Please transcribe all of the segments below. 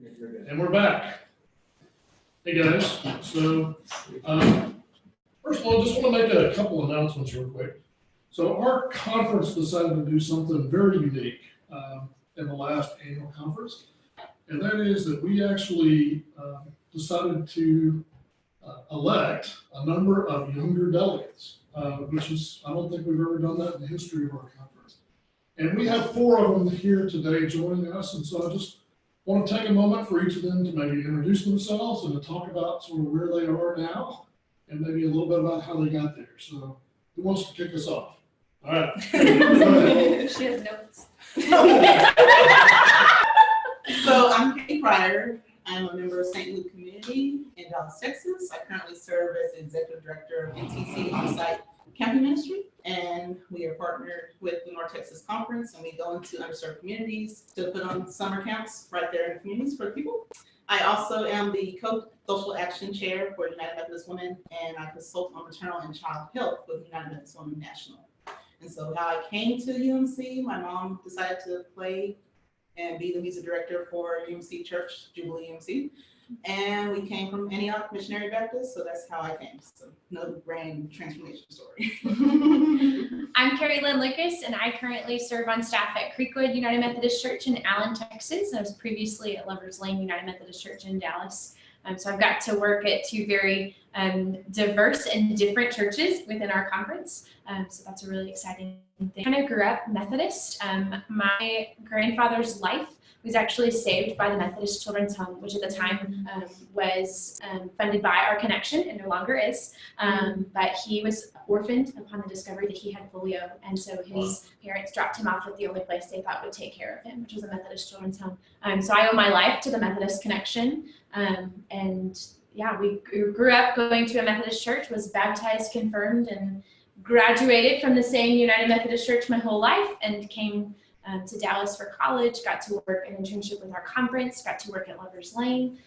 And we're back. Hey guys, so first of all, I just want to make a couple announcements real quick. So our conference decided to do something very unique in the last annual conference, and that is that we actually decided to elect a number of younger delegates, which is, I don't think we've ever done that in the history of our conference. And we have 4 of them here today joining us, and so I just want to take a moment for each of them to maybe introduce themselves and to talk about sort of where they are now and maybe a little bit about how they got there. So who wants to kick us off? All right. She has notes. So I'm Keri Pryor. I'm a member of St. Luke Community in Dallas, Texas. I currently serve as the Executive Director of NTC On-Site Camping Ministry, and we are partnered with the North Texas Conference, and we go into underserved communities to put on summer camps right there in communities for people. I also am the Co-Social Action Chair for United Methodist Women, and I consult on maternal and child health with United Methodist Women National. And so how I came to UMC, my mom decided to play and be the music director for UMC Church, Jubilee UMC. And we came from Antioch Missionary Baptist, so that's how I came. So no grand transformation story. I'm Keri Lynn Lucas, and I currently serve on staff at Creekwood United Methodist Church in Allen, Texas. I was previously at Lovers Lane United Methodist Church in Dallas. So I've got to work at 2 very diverse and different churches within our conference. So that's a really exciting thing. I kind of grew up Methodist. My grandfather's life was actually saved by the Methodist Children's Home, which at the time was funded by our connection and no longer is. But he was orphaned upon the discovery that he had polio. And so his parents dropped him off at the only place they thought would take care of him, which was a Methodist Children's Home. So I owe my life to the Methodist connection. And yeah, we grew up going to a Methodist church, was baptized, confirmed, and graduated from the same United Methodist Church my whole life, and came to Dallas for college, got to work an internship with our conference, got to work at Lovers Lane,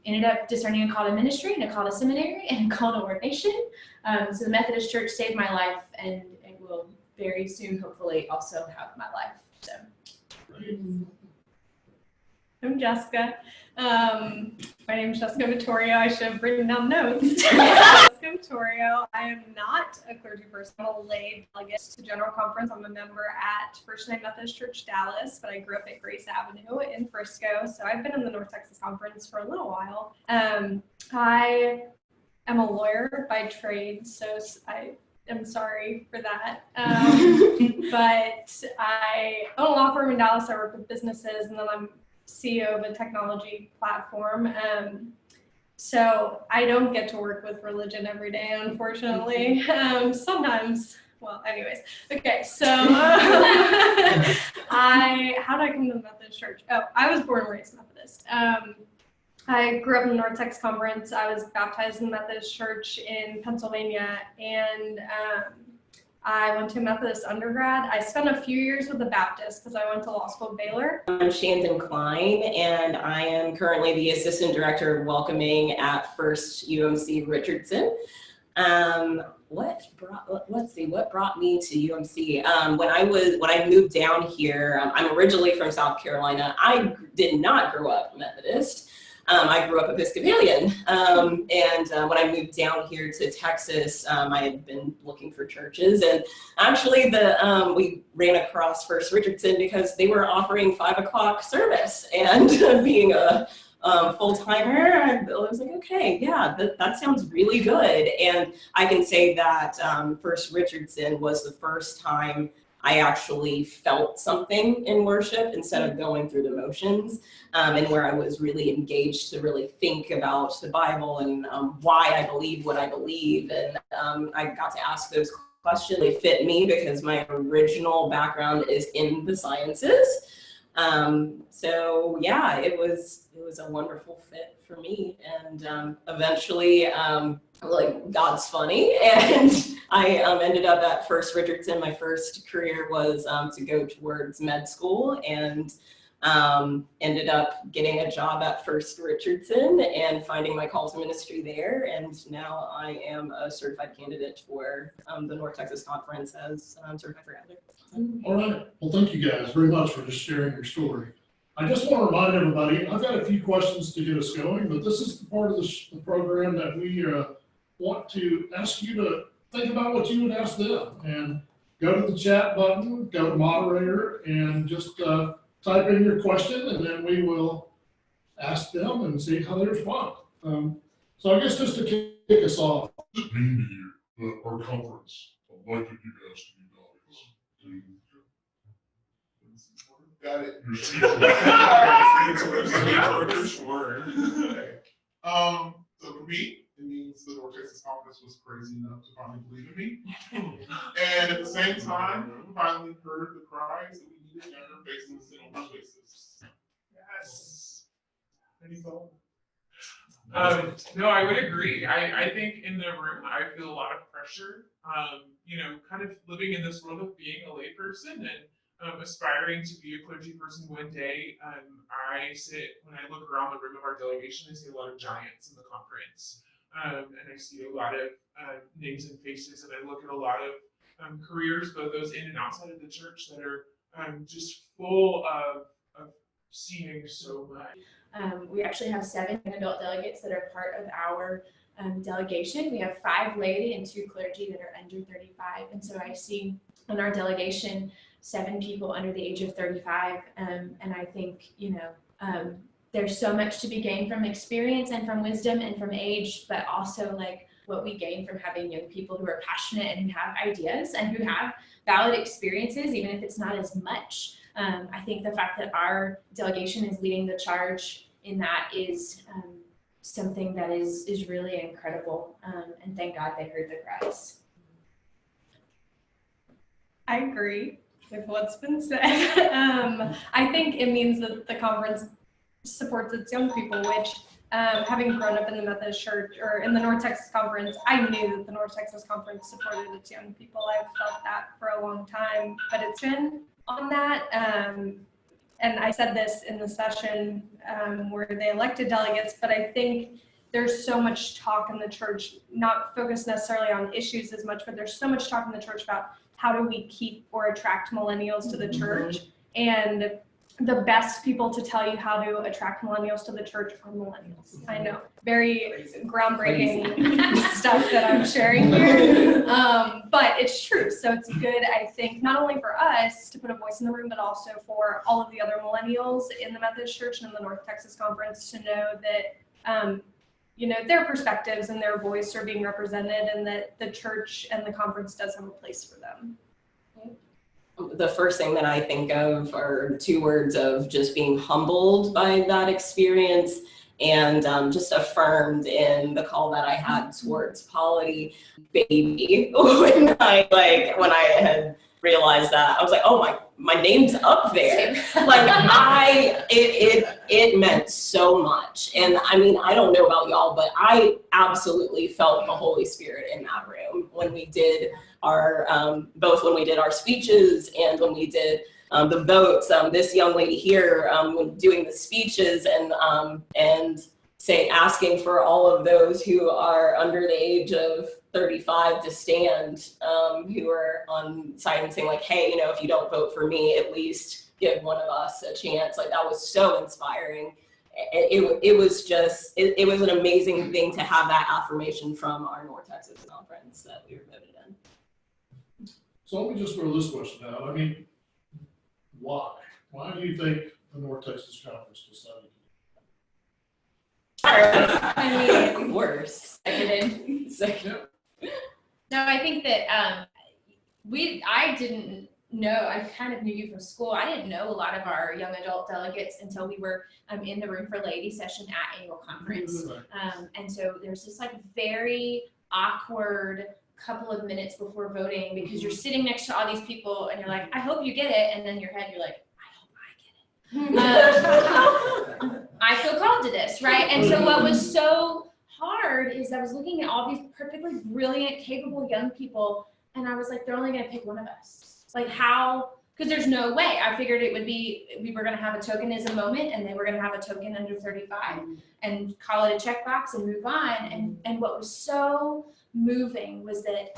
ended up discerning a call to ministry and a call to seminary and a call to ordination. So the Methodist Church saved my life, and it will very soon, hopefully, also have my life. So. I'm Jessica. My name is Jessica Vittorio. I should have written down notes. Jessica Vittorio. I am not a clergy person. I'm a lay delegate to General Conference. I'm a member at First United Methodist Church Dallas, but I grew up at Grace Avenue in Frisco. So I've been in the North Texas Conference for a little while. I am a lawyer by trade, so I'm sorry for that. But I own a law firm in Dallas. I work with businesses, and then I'm CEO of a technology platform. So I don't get to work with religion every day, unfortunately. Sometimes, well, anyways. Okay, so how did I come to the Methodist Church? Oh, I was born and raised Methodist. I grew up in the North Texas Conference. I was baptized in the Methodist Church in Pennsylvania, and I went to Methodist undergrad. I spent a few years with the Baptist because I went to law school at Baylor. I'm Shandon Klein, and I am currently the Assistant Director of Welcoming at First UMC Richardson. What brought me to UMC? When I moved down here, I'm originally from South Carolina. I did not grow up Methodist. I grew up Episcopalian, and when I moved down here to Texas, I had been looking for churches, and actually we ran across First Richardson because they were offering 5 o'clock service, and being a full-timer, I was like, okay, yeah, that sounds really good. And I can say that First Richardson was the first time I actually felt something in worship instead of going through the motions, and where I was really engaged to really think about the Bible and why I believe what I believe. And I got to ask those questions. They fit me because my original background is in the sciences. So yeah, it was a wonderful fit for me. And eventually, like, God's funny, and I ended up at First Richardson. My first career was to go towards med school, and ended up getting a job at First Richardson and finding my call to ministry there. And now I am a certified candidate for the North Texas Conference as certified for elder. All right. Well, thank you guys very much for just sharing your story. I just want to remind everybody, I've got a few questions to get us going, but this is the part of the program that we want to ask you to think about what you would ask them. And go to the chat button, go to moderator, and just type in your question, and then we will ask them and see how they respond. So I guess just to kick us off. What does it mean to you that our conference elected you guys to be delegates? Got it. Your speech So for me, it means the North Texas Conference was crazy enough to finally believe in me. And at the same time, we finally heard the cries that we needed younger faces and older faces. Yes. Any thought? No, I would agree. I think in the room, I feel a lot of pressure, kind of living in this world of being a layperson and aspiring to be a clergy person one day. When I look around the room of our delegation, I see a lot of giants in the conference. And I see a lot of names and faces, and I look at a lot of careers, both those in and outside of the church, that are just full of seeing so much. We actually have 7 adult delegates that are part of our delegation. We have 5 laity and 2 clergy that are under 35. And so I see in our delegation 7 people under the age of 35. And I think, there's so much to be gained from experience and from wisdom and from age, but also like what we gain from having young people who are passionate and who have ideas and who have valid experiences, even if it's not as much. I think the fact that our delegation is leading the charge in that is something that is really incredible. And thank God they heard the cries. I agree with what's been said. I think it means that the conference supports its young people, which having grown up in the Methodist Church or in the North Texas Conference, I knew that the North Texas Conference supported its young people. I've felt that for a long time, but it's been on that. And I said this in the session where they elected delegates, but I think there's so much talk in the church, not focused necessarily on issues as much, but there's so much talk in the church about how do we keep or attract millennials to the church. And the best people to tell you how to attract millennials to the church are millennials. I know, very groundbreaking stuff that I'm sharing here, but it's true. So it's good, I think, not only for us to put a voice in the room, but also for all of the other millennials in the Methodist Church and in the North Texas Conference to know that, their perspectives and their voice are being represented, and that the church and the conference does have a place for them. The first thing that I think of are 2 words of just being humbled by that experience and just affirmed in the call that I had towards polity baby when I had realized that. I was like, oh my name's up there. Like it meant so much. And I mean, I don't know about y'all, but I absolutely felt the Holy Spirit in that room when we did our, both when we did our speeches and when we did the votes. This young lady here, when doing the speeches and asking for all of those who are under the age of 35 to stand, who are on site and saying like, hey, if you don't vote for me, at least give one of us a chance. Like, that was so inspiring. It was an amazing thing to have that affirmation from our North Texas Conference that we were voted in. So let me just throw this question out. I mean, why? Why do you think the North Texas Conference decided to I mean, Worse. Seconded. No, I think that I didn't know, I kind of knew you from school. I didn't know a lot of our young adult delegates until we were in the room for laity session at annual conference. And so there's this like very awkward couple of minutes before voting because you're sitting next to all these people and you're like, I hope you get it. And then in your head, you're like, I hope I get it. I feel called to this, right? And so what was so hard is I was looking at all these perfectly brilliant, capable young people, and I was like, they're only going to pick one of us. Like how, because there's no way. I figured it would be, we were going to have a tokenism moment, and they were going to have a token under 35 and call it a checkbox and move on. And what was so moving was that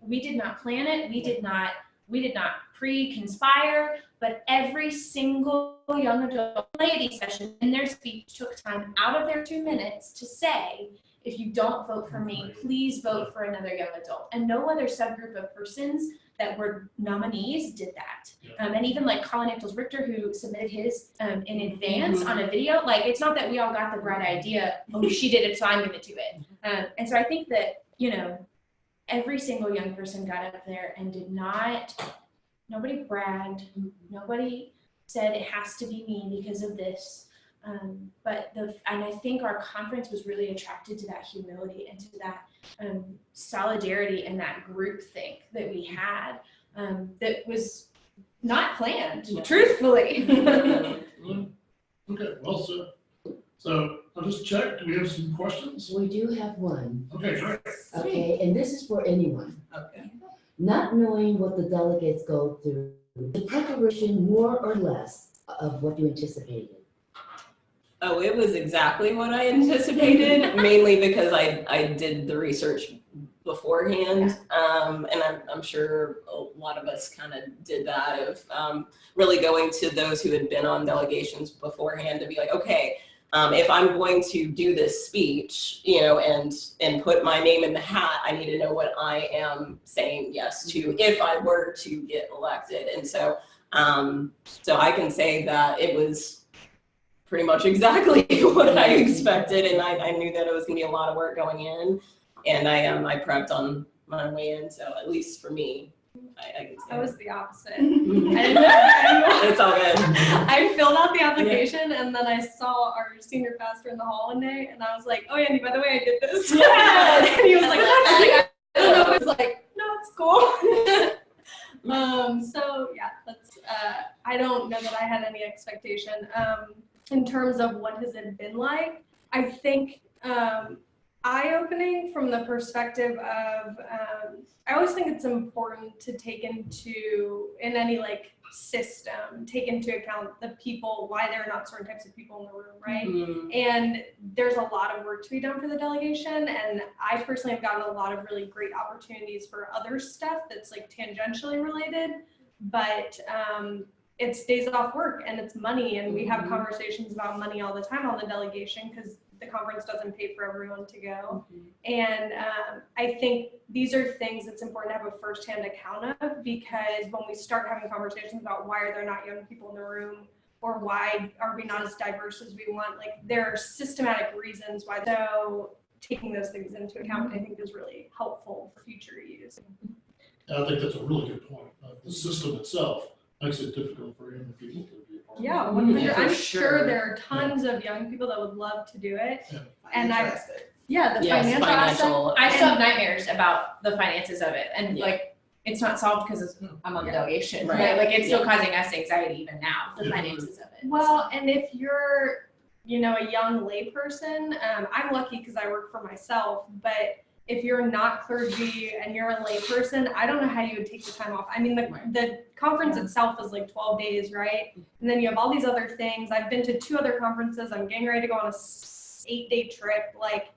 we did not plan it. We did not We did not pre-conspire, but every single young adult lady session in their speech took time out of their 2 minutes to say, if you don't vote for me, please vote for another young adult. And no other subgroup of persons that were nominees did that. And even like Colin Nichols Richter, who submitted his in advance on a video, like it's not that we all got the bright idea, oh, she did it, so I'm gonna do it. And so I think that, you know, every single young person got up there and did not, nobody bragged, nobody said it has to be me because of this. And I think our conference was really attracted to that humility and to that solidarity and that group think that we had that was not planned, truthfully. Okay, well said. So I'll just check. Do we have some questions? We do have one. Okay, great. Okay, and this is for anyone. Okay. Not knowing what the delegates go through, the preparation more or less of what you anticipated. Oh, it was exactly what I anticipated, mainly because I did the research beforehand. And I'm sure a lot of us kind of did that of really going to those who had been on delegations beforehand to be like, okay, if I'm going to do this speech, you know, and put my name in the hat, I need to know what I am saying yes to if I were to get elected. And so, so I can say that it was pretty much exactly what I expected, and I knew that it was gonna be a lot of work going in, and I prepped on my way in. So at least for me, I can say I was the opposite. it's all good. I filled out the application and then I saw our senior pastor in the hall one day and I was like, oh Andy, by the way, I did this. And he was like, I don't know. I was like, no, it's cool. So yeah, that's, I don't know that I had any expectation. In terms of what has it been like, I think eye-opening from the perspective of, I always think it's important to take into, in any like system, take into account the people, why there are not certain types of people in the room, right? Mm-hmm. And there's a lot of work to be done for the delegation, and I personally have gotten a lot of really great opportunities for other stuff that's like tangentially related, but it's days off work and it's money, and we have conversations about money all the time on the delegation because the conference doesn't pay for everyone to go. And I think these are things that's important to have a firsthand account of, because when we start having conversations about why are there not young people in the room, or why are we not as diverse as we want, like there are systematic reasons why. So taking those things into account, I think, is really helpful for future use. I think that's a really good point. The system itself makes it difficult for young people to be a part of. Yeah, 100. Yeah, for I'm sure. sure there are tons of young people that would love to do it. Yeah. And the Yes, financial financial. I still have nightmares about the finances of it, and Yeah. like it's not solved because I'm on the delegation, Right. right? Like it's still causing us anxiety even now, the Yeah. finances of it. Well, and if you're, you know, a young layperson, I'm lucky because I work for myself, but if you're not clergy and you're a layperson, I don't know how you would take the time off. I mean, the conference itself is like 12 days, right? And then you have all these other things. I've been to 2 other conferences. I'm getting ready to go on a 8-day trip. Like,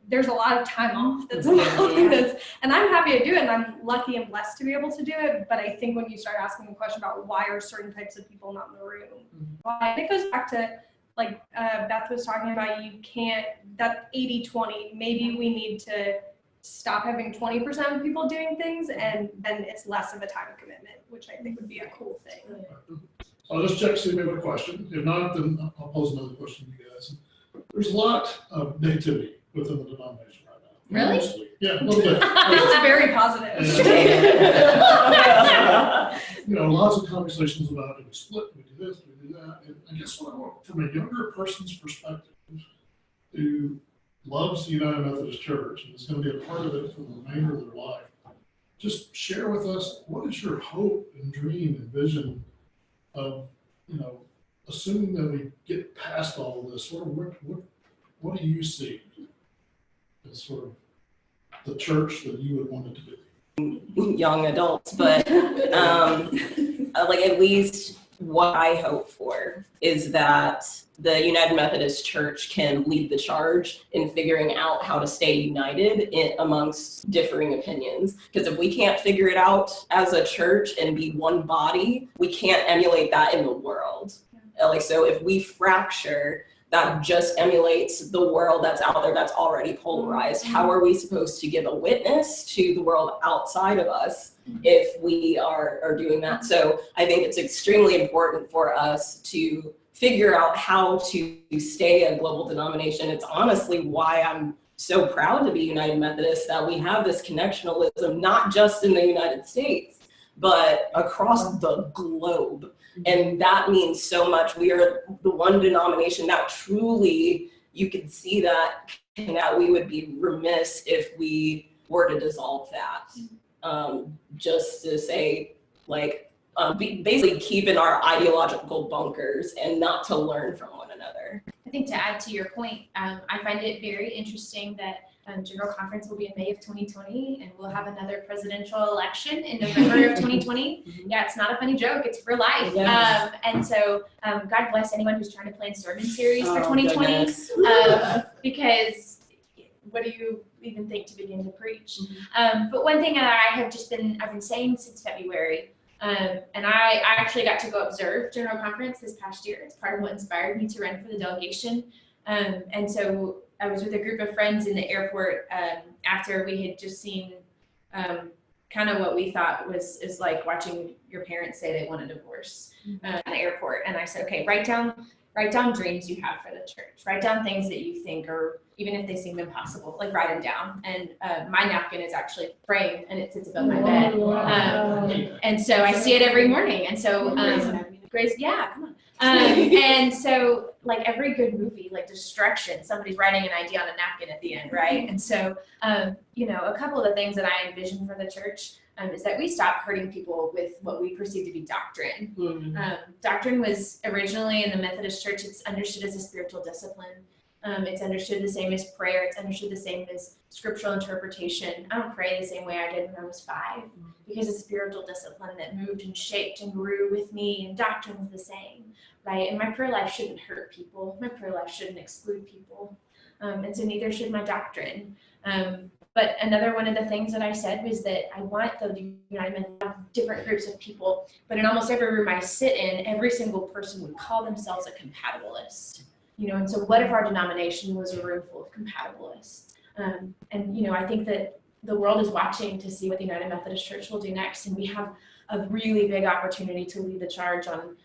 there's a lot of time off that's involved in this. And I'm happy to do it, and I'm lucky and blessed to be able to do it. But I think when you start asking the question about why are certain types of people not in the room, why, it goes back to, like Beth was talking about, you can't, that 80-20, maybe we need to stop having 20% of people doing things, and then it's less of a time commitment, which I think would be a cool thing. So I'll just check, see if we have a question. If not, then I'll pose another question to you guys. There's a lot of negativity within the denomination right now. Really? Mostly. Yeah, a little bit. It's very positive. You know, lots of conversations about it. We split, we do this, we do that. And I guess what I want, from a younger person's perspective, who loves the United Methodist Church and is going to be a part of it for the remainder of their life, just share with us, what is your hope and dream and vision of, you know, assuming that we get past all of this, sort of what do you see as sort of the church that you would want it to be? Young adults, but like at least what I hope for is that the United Methodist Church can lead the charge in figuring out how to stay united amongst differing opinions. Because if we can't figure it out as a church and be one body, we can't emulate that in the world. Like, so if we fracture, that just emulates the world that's out there that's already polarized. How are we supposed to give a witness to the world outside of us if we are doing that? So I think it's extremely important for us to figure out how to stay a global denomination. It's honestly why I'm so proud to be United Methodist, that we have this connectionalism, not just in the United States, but across the globe. And that means so much. We are the one denomination that truly, you can see that, and that we would be remiss if we were to dissolve that. Just to say, like, basically keep in our ideological bunkers and not to learn from one another. I think to add to your point, I find it very interesting that General Conference will be in May of 2020, and we'll have another presidential election in November of 2020. Yeah, it's not a funny joke, it's real life. Yes. And so God bless anyone who's trying to plan sermon series for 2020, Goodness. because what do you even think to begin to preach? But one thing that I've been saying since February, and I actually got to go observe General Conference this past year. It's part of what inspired me to run for the delegation. And so I was with a group of friends in the airport after we had just seen kind of what we thought is like watching your parents say they want a divorce in the airport. And I said, okay, write down dreams you have for the church. Write down things that you think are, even if they seem impossible, like write them down. And my napkin is actually framed and it sits above my bed. And so I see it every morning. And so Grace, yeah, come on. And so like every good movie, like Destruction, somebody's writing an idea on a napkin at the end, right? And so, a couple of the things that I envision for the church is that we stop hurting people with what we perceive to be doctrine. Doctrine was originally in the Methodist Church, it's understood as a spiritual discipline. It's understood the same as prayer. It's understood the same as scriptural interpretation. I don't pray the same way I did when I was 5 because it's a spiritual discipline that moved and shaped and grew with me, and doctrine is the same, right? And my prayer life shouldn't hurt people. My prayer life shouldn't exclude people. And so neither should my doctrine. But another one of the things that I said was that I want the United Methodist to have different groups of people, but in almost every room I sit in, every single person would call themselves a compatibilist. And so what if our denomination was a room full of compatibilists? And I think that the world is watching to see what the United Methodist Church will do next, and we have a really big opportunity to lead the charge on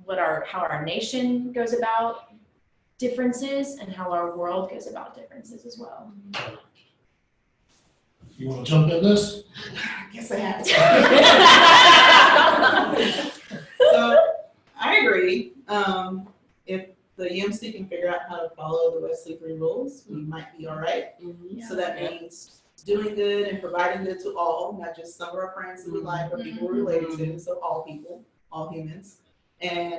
how our nation goes about differences and how our world goes about differences as well. You want to jump in this? I guess I have to. So I agree. If the UMC can figure out how to follow the Wesley 3 rules, we might be all right. So that means doing good and providing good to all, not just some of our friends that we like or people we're related to, so all people, all humans. And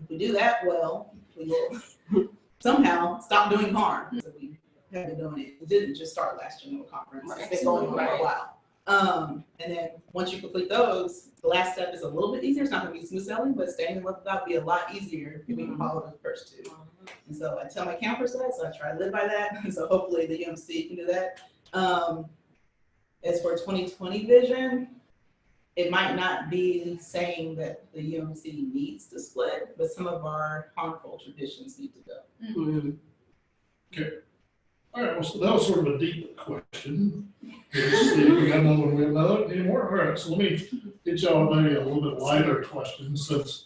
if we do that well, we will somehow stop doing harm. So we have been doing it. It didn't just start last General Conference. It's been going on for a while. And then once you complete those, the last step is a little bit easier. It's not going to be smooth sailing, but staying in love with God will be a lot easier if we can follow the first 2. And so I tell my campers that, so I try to live by that. And so hopefully the UMC can do that. As for 2020 vision, it might not be saying that the UMC needs to split, but some of our harmful traditions need to go. Okay. All right, well, so that was sort of a deep question. We got another one, we have another anymore? All right, so let me get y'all maybe a little bit lighter question since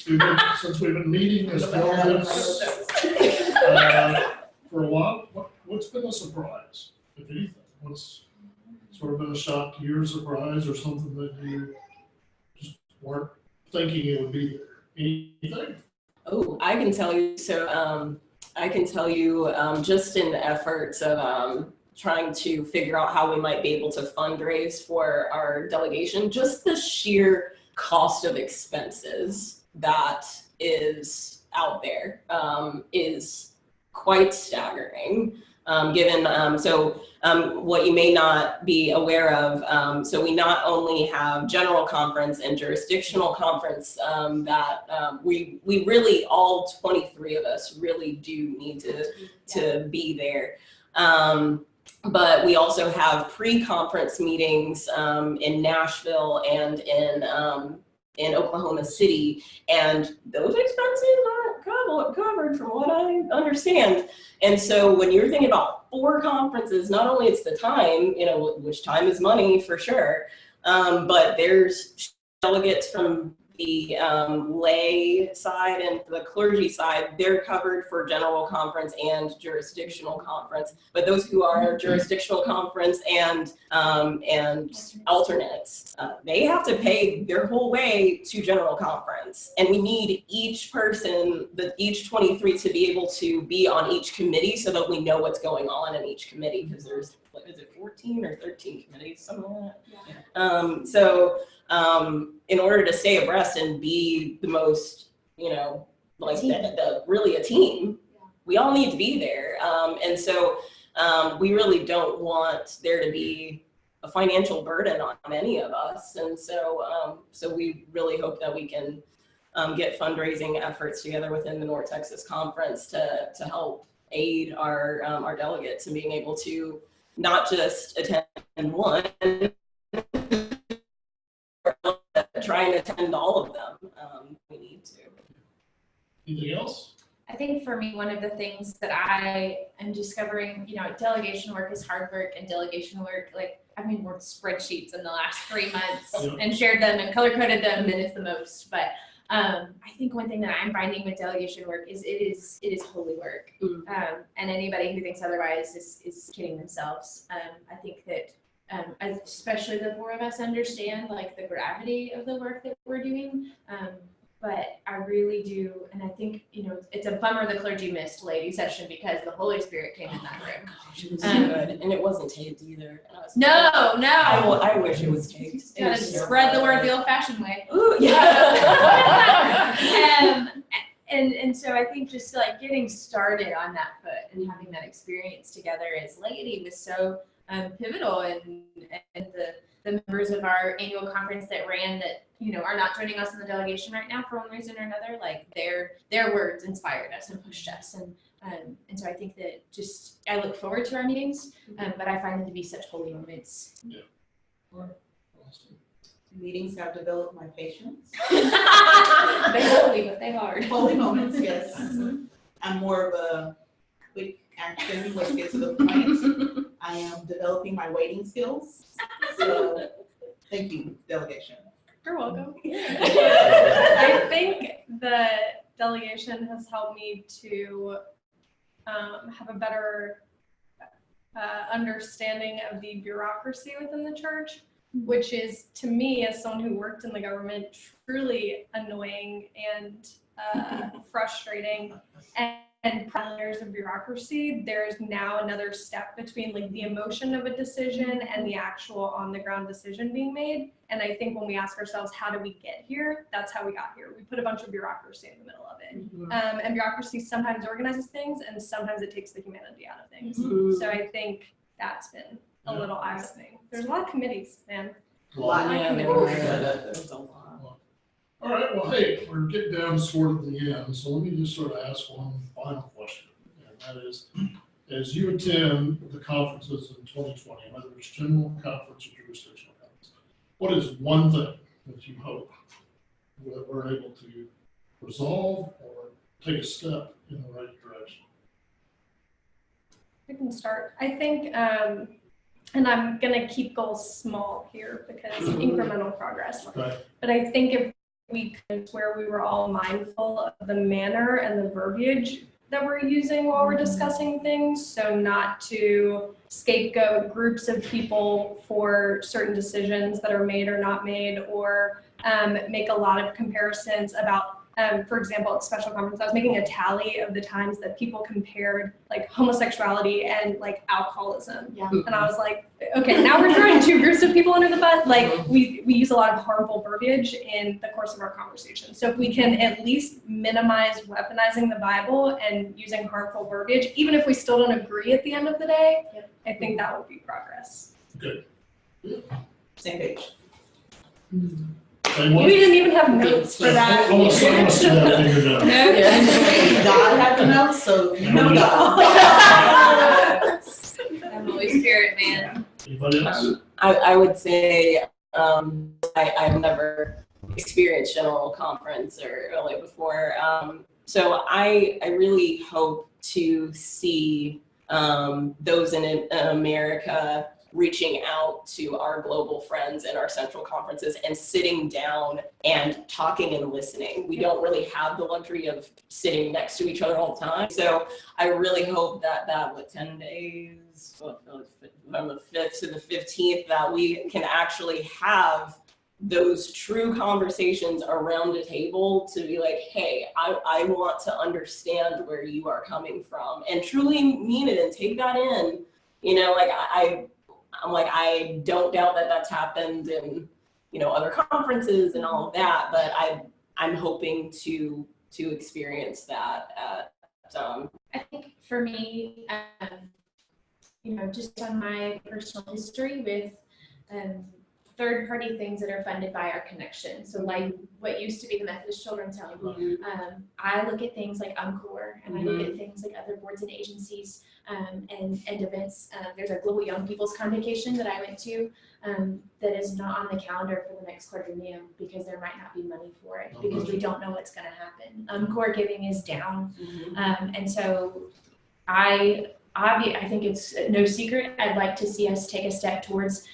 we've been meeting as delegates for a while. What's been a surprise, if anything? What's sort of been a shock to your surprise or something that you just weren't thinking it would be there? Anything? Oh, I can tell you. So I can tell you just in the efforts of trying to figure out how we might be able to fundraise for our delegation, just the sheer cost of expenses that is out there is quite staggering. What you may not be aware of, so we not only have general conference and jurisdictional conference that we really, all 23 of us really do need to be there. But we also have pre-conference meetings in Nashville and in Oklahoma City, and those expenses aren't covered from what I understand. And so when you're thinking about 4 conferences, not only it's the time, which time is money for sure, but there's delegates from the lay side and the clergy side, they're covered for general conference and jurisdictional conference. But those who are jurisdictional conference and alternates, they have to pay their whole way to general conference. And we need each person, each 23, to be able to be on each committee so that we know what's going on in each committee, because there's, what is it, 14 or 13 committees, something like that. In order to stay abreast and be the most, really a team, we all need to be there. We really don't want there to be a financial burden on any of us. And so we really hope that we can get fundraising efforts together within the North Texas Conference to help aid our delegates in being able to not just attend one, try and attend all of them. We need to. Anything else? I think for me, one of the things that I am discovering, delegation work is hard work, and delegation work, I've worked spreadsheets in the last 3 months and shared them and color coded them, and it's the most. But I think one thing that I'm finding with delegation work is it is holy work. And anybody who thinks otherwise is kidding themselves. I think that especially the 4 of us understand the gravity of the work that we're doing. But I really do, and I think, it's a bummer the clergy missed lady session because the Holy Spirit came in that room. It was so good, and it wasn't taped either. No. I wish it was taped. Gotta spread the word the old-fashioned way. Ooh, yeah. And so I think just getting started on that foot and having that experience together as laity was so pivotal, and the members of our annual conference that ran that are not joining us in the delegation right now for one reason or another, their words inspired us and pushed us, and so I think that I look forward to our meetings, but I find them to be such holy moments. Yeah. All right. Awesome. Meetings have developed my patience. They're holy, but they hard. Holy moments, yes. I'm more of a quick action, let's get to the point. I am developing my waiting skills. So thank you, delegation. You're welcome. I think the delegation has helped me to have a better understanding of the bureaucracy within the church, which is, to me, as someone who worked in the government, truly annoying and frustrating. And layers of bureaucracy, there's now another step between the emotion of a decision and the actual on the ground decision being made. And I think when we ask ourselves, how do we get here? That's how we got here. We put a bunch of bureaucracy in the middle of it. And bureaucracy sometimes organizes things, and sometimes it takes the humanity out of things. So I think that's been a little eye-opening. There's a lot of committees, man. There's a lot. All right, well, hey, we're getting down toward the end, so let me just sort of ask one final question, and that is, as you attend the conferences in 2020, whether it's general conference or jurisdictional conference, what is one thing that you hope that we're able to resolve or take a step in the right direction? I can start. I think, and I'm gonna keep goals small here because incremental progress. Okay. But I think if we could, where we were all mindful of the manner and the verbiage that we're using while we're discussing things, so not to scapegoat groups of people for certain decisions that are made or not made, or make a lot of comparisons about for example, at special conference, I was making a tally of the times that people compared like homosexuality and like alcoholism. Yeah. And I was like, okay, now we're throwing two groups of people under the bus. Like we use a lot of harmful verbiage in the course of our conversation. So if we can at least minimize weaponizing the Bible and using harmful verbiage, even if we still don't agree at the end of the day, I think that would be progress. Good. Same page. Same one? We didn't even have notes for that. I want to see that in your notes. God had the notes, so you know God. I'm Holy Spirit, man. Anybody else? I would say I've never experienced general conference or like before. So I really hope to see those in America reaching out to our global friends and our central conferences and sitting down and talking and listening. We don't really have the luxury of sitting next to each other all the time. So I really hope that 10 days, from the 5th to the 15th, that we can actually have those true conversations around a table to be like, hey, I want to understand where you are coming from and truly mean it and take that in. You know, like I'm like, I don't doubt that that's happened in, you know, other conferences and all of that, but I'm hoping to experience that at, I think for me, you know, just on my personal history with third-party things that are funded by our connection. So like what used to be the Methodist Children's Home, I look at things like UMCOR, and I look at things like other boards and agencies and events. There's a Global Young People's Convocation that I went to that is not on the calendar for the next quadrennium because there might not be money for it because we don't know what's going to happen. UMCOR giving is down, and so I think it's no secret. I'd like to see us take a step towards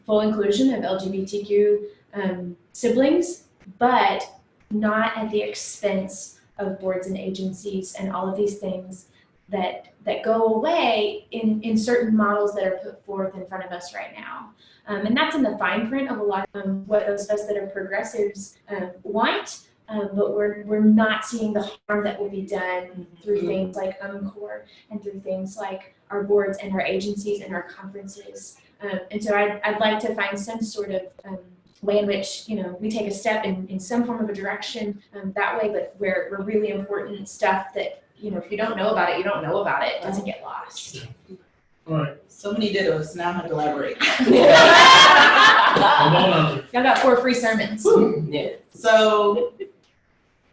full inclusion of LGBTQ siblings, but not at the expense of boards and agencies and all of these things that go away in certain models that are put forth in front of us right now. And that's in the fine print of a lot of what those of us that are progressives want, but we're not seeing the harm that will be done through things like UMCOR and through things like our boards and our agencies and our conferences. And so I'd like to find some sort of way in which, you know, we take a step in some form of a direction that way, but where really important stuff that, you know, if you don't know about it, you don't know about it, doesn't get lost. Yeah. All right. So many dittos, now I have to elaborate. Y'all got 4 free sermons. Yeah. So,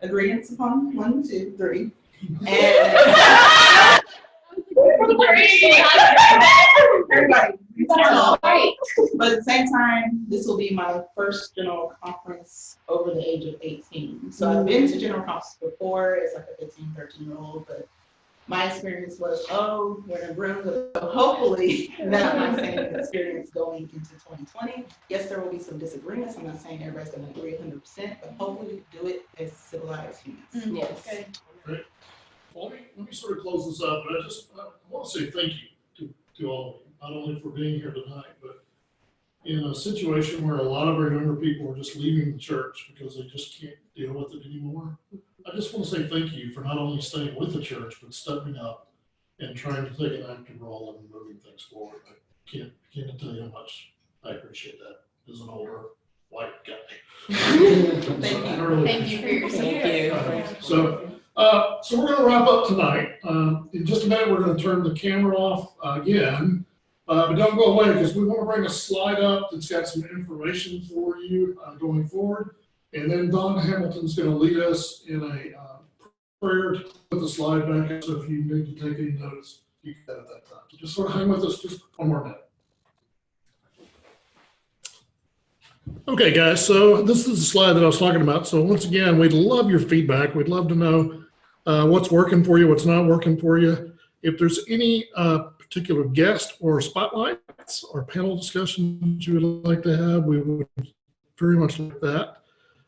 agreements upon 1, 2, 3. And everybody. Right. But at the same time, this will be my first general conference over the age of 18. So I've been to general conference before as like a 15, 13-year-old, but my experience was, we're in a room. So hopefully that's my same experience going into 2020. Yes, there will be some disagreements. I'm not saying everybody's going to agree 100%, but hopefully we can do it as civilized humans. Yes. Good. Great. Well, let me sort of close this up, but I want to say thank you to all of you, not only for being here tonight, but in a situation where a lot of our younger people are just leaving the church because they just can't deal with it anymore. I just want to say thank you for not only staying with the church, but stepping up and trying to take an active role in moving things forward. I can't tell you how much I appreciate that as an older white guy. Thank you for your Thank you. So we're going to wrap up tonight. In just a minute, we're going to turn the camera off again. But don't go away because we want to bring a slide up that's got some information for you going forward. And then Don Hamilton's going to lead us in a prayer to put the slide back up. So if you need to take any notes, you can do that at that time. So just sort of hang with us just one more minute. Okay, guys, so this is the slide that I was talking about. So once again, we'd love your feedback. We'd love to know what's working for you, what's not working for you. If there's any particular guest or spotlights or panel discussions you would like to have, we would very much like that.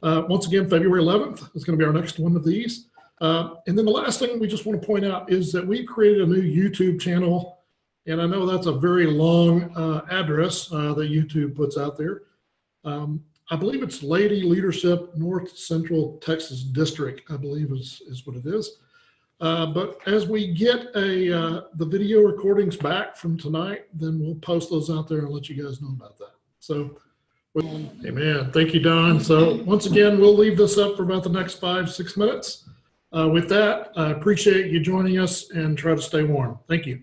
Once again, February 11th is going to be our next one of these. And then the last thing we just want to point out is that we created a new YouTube channel. And I know that's a very long address that YouTube puts out there. I believe it's Lady Leadership North Central Texas District, I believe is what it is. But as we get the video recordings back from tonight, then we'll post those out there and let you guys know about that. So, amen. Thank you, Don. So once again, we'll leave this up for about the next 5-6 minutes. With that, I appreciate you joining us and try to stay warm. Thank you.